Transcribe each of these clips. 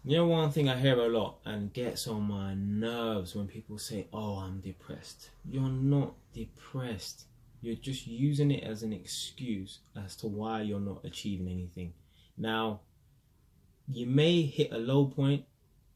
You know, one thing I hear a lot and gets on my nerves when people say, oh, I'm depressed. You're not depressed. You're just using it as an excuse as to why you're not achieving anything. Now, you may hit a low point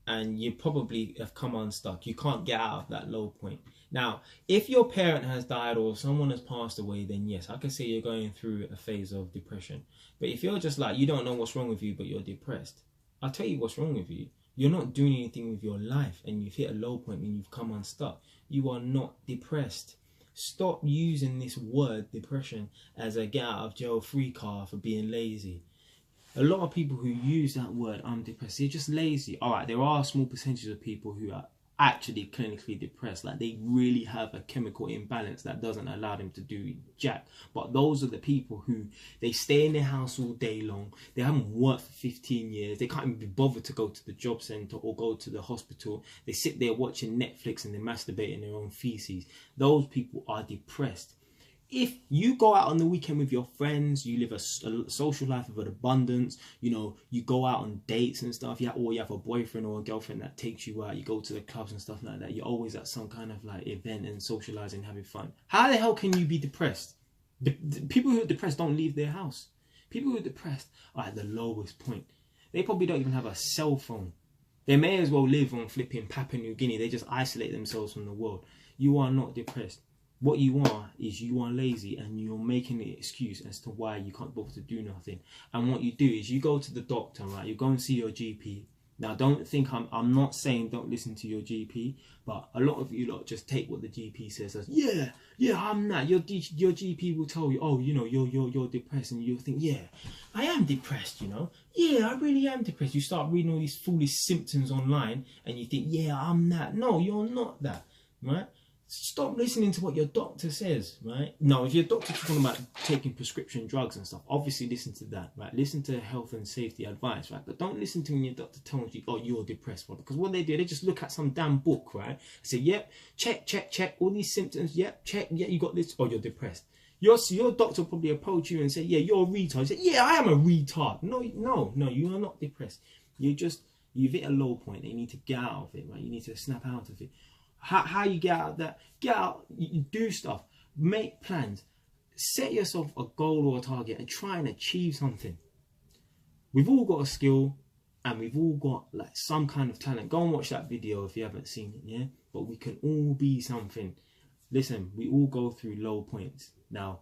and you probably have come unstuck. You can't get out of that low point. Now, if your parent has died or someone has passed away, then yes, I can say you're going through a phase of depression. But if you're just like, you don't know what's wrong with you, but you're depressed, I'll tell you what's wrong with you. You're not doing anything with your life and you've hit a low point and you've come unstuck. You are not depressed. Stop using this word depression as a get out of jail free card for being lazy. A lot of people who use that word, I'm depressed, they're just lazy. All right, there are small percentages of people who are actually clinically depressed, like they really have a chemical imbalance that doesn't allow them to do jack. But those are the people who, they stay in their house all day long, they haven't worked for 15 years, they can't even be bothered to go to the job centre or go to the hospital, they sit there watching Netflix and they're masturbating their own feces. Those people are depressed. If you go out on the weekend with your friends, you live a social life of an abundance, you know, you go out on dates and stuff, or you have a boyfriend or a girlfriend that takes you out, you go to the clubs and stuff like that, you're always at some kind of like event and socializing, having fun. How the hell can you be depressed? The people who are depressed don't leave their house. People who are depressed are at the lowest point. They probably don't even have a cell phone. They may as well live on flipping Papua New Guinea. They just isolate themselves from the world. You are not depressed. What you are is you are lazy and you're making an excuse as to why you can't bother to do nothing. And what you do is you go to the doctor, right? You go and see your GP. Now, don't think I'm not saying don't listen to your GP, but a lot of you lot just take what the GP says as, yeah, I'm that. Your GP will tell you, oh, you know, you're depressed, and you'll think, yeah, I am depressed, you know. Yeah, I really am depressed. You start reading all these foolish symptoms online and you think, yeah, I'm that. No, you're not that, right? Stop listening to what your doctor says, right? No, if your doctor's talking about taking prescription drugs and stuff, obviously listen to that, right? Listen to health and safety advice, right? But don't listen to when your doctor tells you, oh, you're depressed, because what they do, they just look at some damn book, right? Say, yep, check, all these symptoms, yep, check, yeah, you got this, oh, you're depressed. Your doctor will probably approach you and say, yeah, you're a retard. You say, yeah, I am a retard. No, you are not depressed. You've hit a low point. You need to get out of it, right? You need to snap out of it. How you get out of that? Get out, you do stuff, make plans, set yourself a goal or a target and try and achieve something. We've all got a skill and we've all got like some kind of talent. Go and watch that video if you haven't seen it, yeah? But we can all be something. Listen, we all go through low points. Now,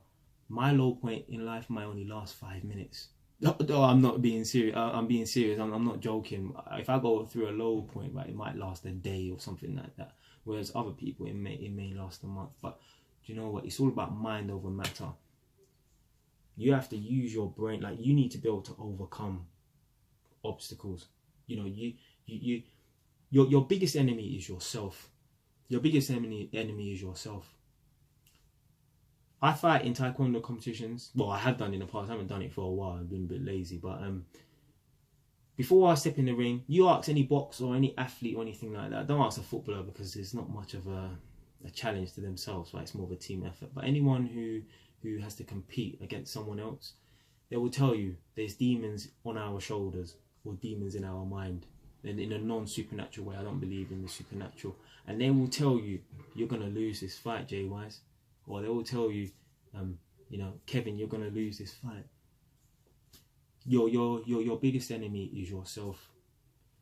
my low point in life might only last 5 minutes. No, I'm not being serious. I'm being serious. I'm not joking. If I go through a low point, right, it might last a day or something like that. Whereas other people, it may last a month. But do you know what? It's all about mind over matter. You have to use your brain. Like, you need to be able to overcome obstacles. You know, your biggest enemy is yourself. Your biggest enemy is yourself. I fight in taekwondo competitions. Well, I have done in the past. I haven't done it for a while. I've been a bit lazy. But before I step in the ring, you ask any boxer or any athlete or anything like that. Don't ask a footballer, because there's not much of a challenge to themselves, right? It's more of a team effort. But anyone who has to compete against someone else, they will tell you there's demons on our shoulders or demons in our mind. And in a non-supernatural way, I don't believe in the supernatural. And they will tell you, you're going to lose this fight, Jay Wise. Or they will tell you, you know, Kevin, you're going to lose this fight. Your biggest enemy is yourself.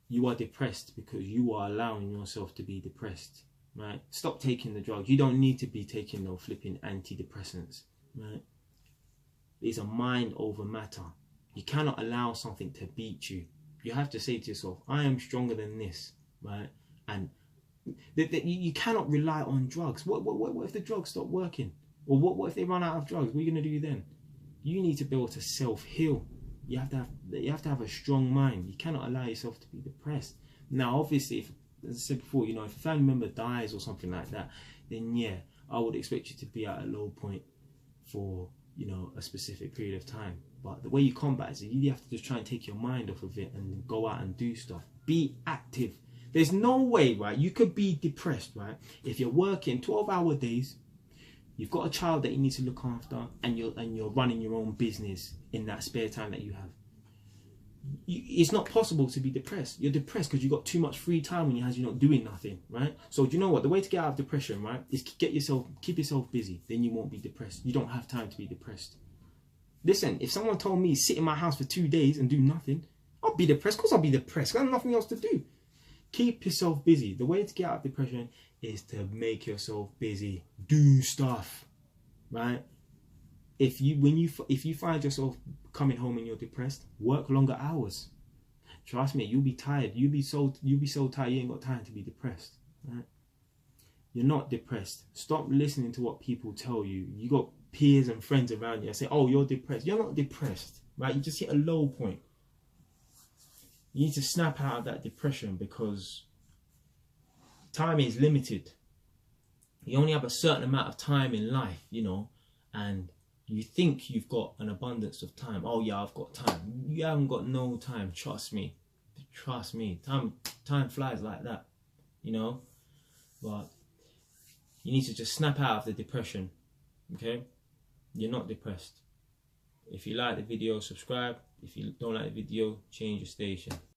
You are depressed because you are allowing yourself to be depressed, right? Stop taking the drugs. You don't need to be taking no flipping antidepressants, right? It's a mind over matter. You cannot allow something to beat you. You have to say to yourself, I am stronger than this, right? And you cannot rely on drugs. What if the drugs stop working? Or what if they run out of drugs? What are you going to do then? You need to be able to self-heal. You have to have a strong mind. You cannot allow yourself to be depressed. Now, obviously, if, as I said before, you know, if a family member dies or something like that, then yeah, I would expect you to be at a low point for, you know, a specific period of time. But the way you combat it, you have to just try and take your mind off of it and go out and do stuff. Be active. There's no way, right, you could be depressed, right, if you're working 12-hour days, you've got a child that you need to look after, and you're running your own business in that spare time that you have. it's not possible to be depressed. You're depressed because you got too much free time on your hands. You're not doing nothing, right? So do you know what? The way to get out of depression, right, is keep yourself busy. Then you won't be depressed. You don't have time to be depressed. Listen, if someone told me sit in my house for 2 days and do nothing, I'll be depressed. Of course I'll be depressed. I have nothing else to do. Keep yourself busy. The way to get out of depression is to make yourself busy. Do stuff, right? If you find yourself coming home and you're depressed, work longer hours. Trust me, you'll be tired. You'll be so tired you ain't got time to be depressed, right? You're not depressed. Stop listening to what people tell you. You got peers and friends around you that say, oh, you're depressed. You're not depressed, right? You just hit a low point. You need to snap out of that depression because time is limited. You only have a certain amount of time in life, you know, and you think you've got an abundance of time. Oh yeah, I've got time. You haven't got no time. Trust me. Trust me. Time flies like that, you know. But you need to just snap out of the depression. Okay? You're not depressed. If you like the video, subscribe. If you don't like the video, change your station.